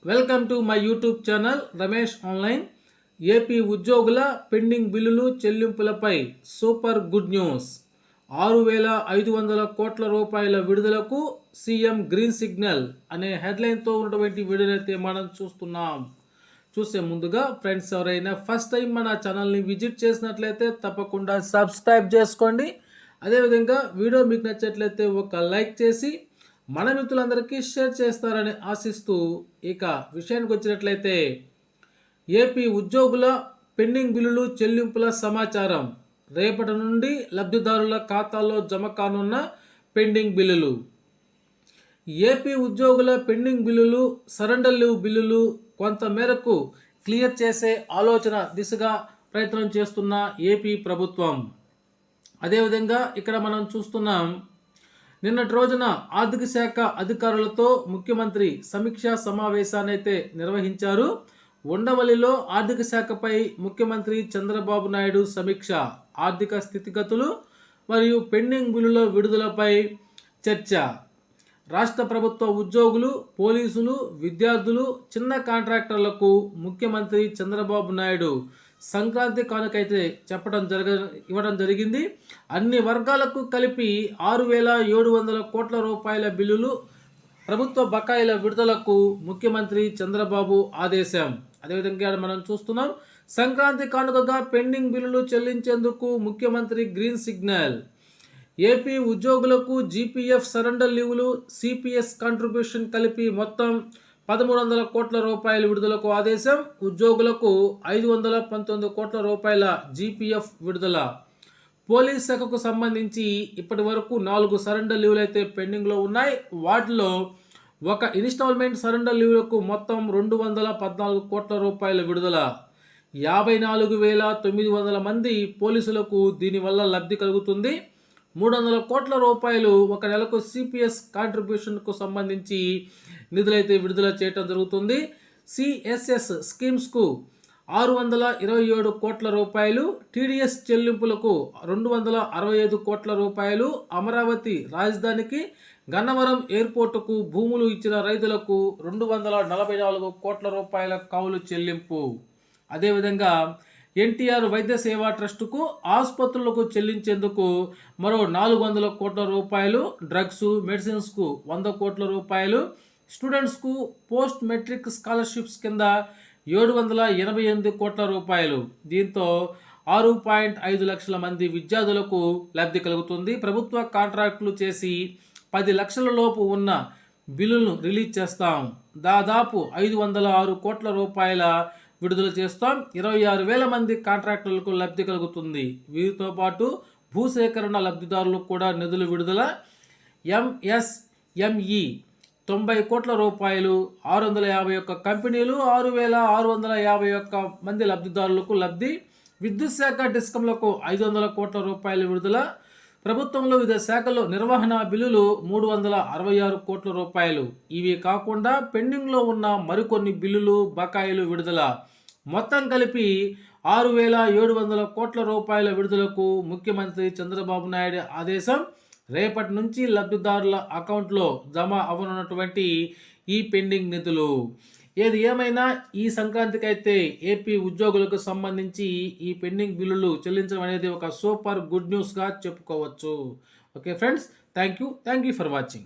Welcome to my YouTube channel Ramesh online. AP ఉద్యోగుల pending బిల్లులు చెల్లింపులపై super good news. 6,500 కోట్ల రూపాయల విడుదలకు సీఎం గ్రీన్ సిగ్నల్ అనే హెడ్లైన్తో ఉన్నటువంటి వీడియోనైతే మనం చూస్తున్నాం. చూసే ముందుగా ఫ్రెండ్స్, ఎవరైనా ఫస్ట్ టైం మన ఛానల్ని విజిట్ చేసినట్లయితే తప్పకుండా సబ్స్క్రైబ్ చేసుకోండి. అదేవిధంగా వీడియో మీకు నచ్చినట్లయితే ఒక లైక్ చేసి మన మిత్రులందరికీ షేర్ చేస్తారని ఆశిస్తూ ఇక విషయానికి వచ్చినట్లయితే ఏపీ ఉద్యోగుల పెండింగ్ బిల్లులు చెల్లింపుల సమాచారం. రేపటి నుండి లబ్ధిదారుల ఖాతాల్లో జమ కానున్న పెండింగ్ బిల్లులు. ఏపీ ఉద్యోగుల పెండింగ్ బిల్లులు, సరెండర్ లీవ్ బిల్లులు కొంత మేరకు క్లియర్ చేసే ఆలోచన దిశగా ప్రయత్నం చేస్తున్న ఏపీ ప్రభుత్వం. అదేవిధంగా ఇక్కడ మనం చూస్తున్నాం, నిన్నటి రోజున ఆర్థిక శాఖ అధికారులతో ముఖ్యమంత్రి సమీక్షా సమావేశాన్ని అయితే నిర్వహించారు. ఉండవల్లిలో ఆర్థిక శాఖపై ముఖ్యమంత్రి చంద్రబాబు నాయుడు సమీక్ష, ఆర్థిక స్థితిగతులు మరియు పెండింగ్ బిల్లుల విడుదలపై చర్చ. రాష్ట్ర ప్రభుత్వ ఉద్యోగులు, పోలీసులు, విద్యార్థులు, చిన్న కాంట్రాక్టర్లకు ముఖ్యమంత్రి చంద్రబాబు నాయుడు సంక్రాంతి కానుకైతే ఇవ్వడం జరిగింది. అన్ని వర్గాలకు కలిపి 6,700 కోట్ల రూపాయల బిల్లులు, ప్రభుత్వ బకాయిల విడుదలకు ముఖ్యమంత్రి చంద్రబాబు ఆదేశం. అదేవిధంగా మనం చూస్తున్నాం, సంక్రాంతి కానుకగా పెండింగ్ బిల్లులు చెల్లించేందుకు ముఖ్యమంత్రి గ్రీన్ సిగ్నల్. ఏపీ ఉద్యోగులకు జీపీఎఫ్, సరెండర్ లీవులు, సిపిఎస్ కాంట్రిబ్యూషన్ కలిపి మొత్తం 1,300 కోట్ల రూపాయల విడుదలకు ఆదేశం. ఉద్యోగులకు 519 కోట్ల రూపాయల జీపీఎఫ్ విడుదల. పోలీస్ శాఖకు సంబంధించి ఇప్పటి వరకు 4 సరెండర్ లీవ్లు అయితే పెండింగ్లో ఉన్నాయి. వాటిలో ఒక ఇన్స్టాల్మెంట్ సరెండర్ లీవ్లకు మొత్తం 214 కోట్ల రూపాయల విడుదల. 54,900 మంది పోలీసులకు దీనివల్ల లబ్ధి కలుగుతుంది. 300 కోట్ల రూపాయలు ఒక నెలకు సిపిఎస్ కాంట్రిబ్యూషన్కు సంబంధించి నిధులైతే విడుదల చేయడం జరుగుతుంది. సిఎస్ఎస్ స్కీమ్స్కు 627 కోట్ల రూపాయలు, టీడీఎస్ చెల్లింపులకు 265 కోట్ల రూపాయలు, అమరావతి రాజధానికి, గన్నవరం ఎయిర్పోర్టుకు భూములు ఇచ్చిన రైతులకు 244 కోట్ల రూపాయల కౌలు చెల్లింపు. అదేవిధంగా ఎన్టీఆర్ వైద్య సేవా ట్రస్టుకు ఆసుపత్రులకు చెల్లించేందుకు మరో 400 కోట్ల రూపాయలు, డ్రగ్స్, మెడిసిన్స్కు 100 కోట్ల రూపాయలు, స్టూడెంట్స్కు పోస్ట్ మెట్రిక్ స్కాలర్షిప్స్ కింద 788 కోట్ల రూపాయలు. దీంతో 6.5 లక్షల మంది విద్యార్థులకు లబ్ధి కలుగుతుంది. ప్రభుత్వ కాంట్రాక్టులు చేసి 10 లక్షల లోపు ఉన్న బిల్లులను రిలీజ్ చేస్తాం. దాదాపు 506 కోట్ల రూపాయల విడుదల చేస్తాం. 26,000 మంది కాంట్రాక్టర్లకు లబ్ధి కలుగుతుంది. వీరితో పాటు భూసేకరణ లబ్ధిదారులకు కూడా నిధులు విడుదల. ఎంఎస్ఎంఈ 90 కోట్ల రూపాయలు, 651 కంపెనీలు, 6,651 మంది లబ్ధిదారులకు లబ్ధి. విద్యుత్ శాఖ డిస్కంలకు 500 కోట్ల రూపాయల విడుదల. ప్రభుత్వంలో వివిధ శాఖల్లో నిర్వహణ బిల్లులు 366 కోట్ల రూపాయలు. ఇవి కాకుండా పెండింగ్లో ఉన్న మరికొన్ని బిల్లులు, బకాయిలు విడుదల. మొత్తం కలిపి 6,700 కోట్ల రూపాయల విడుదలకు ముఖ్యమంత్రి చంద్రబాబు నాయుడు ఆదేశం. రేపటి నుంచి లబ్ధిదారుల అకౌంట్లో జమ అవ్వనున్నటువంటి ఈ పెండింగ్ నిధులు. ఏది ఏమైనా ఈ సంక్రాంతికి అయితే ఏపీ ఉద్యోగులకు సంబంధించి ఈ పెండింగ్ బిల్లులు చెల్లించడం అనేది ఒక సూపర్ గుడ్ న్యూస్గా చెప్పుకోవచ్చు. Okay friends, thank you for watching.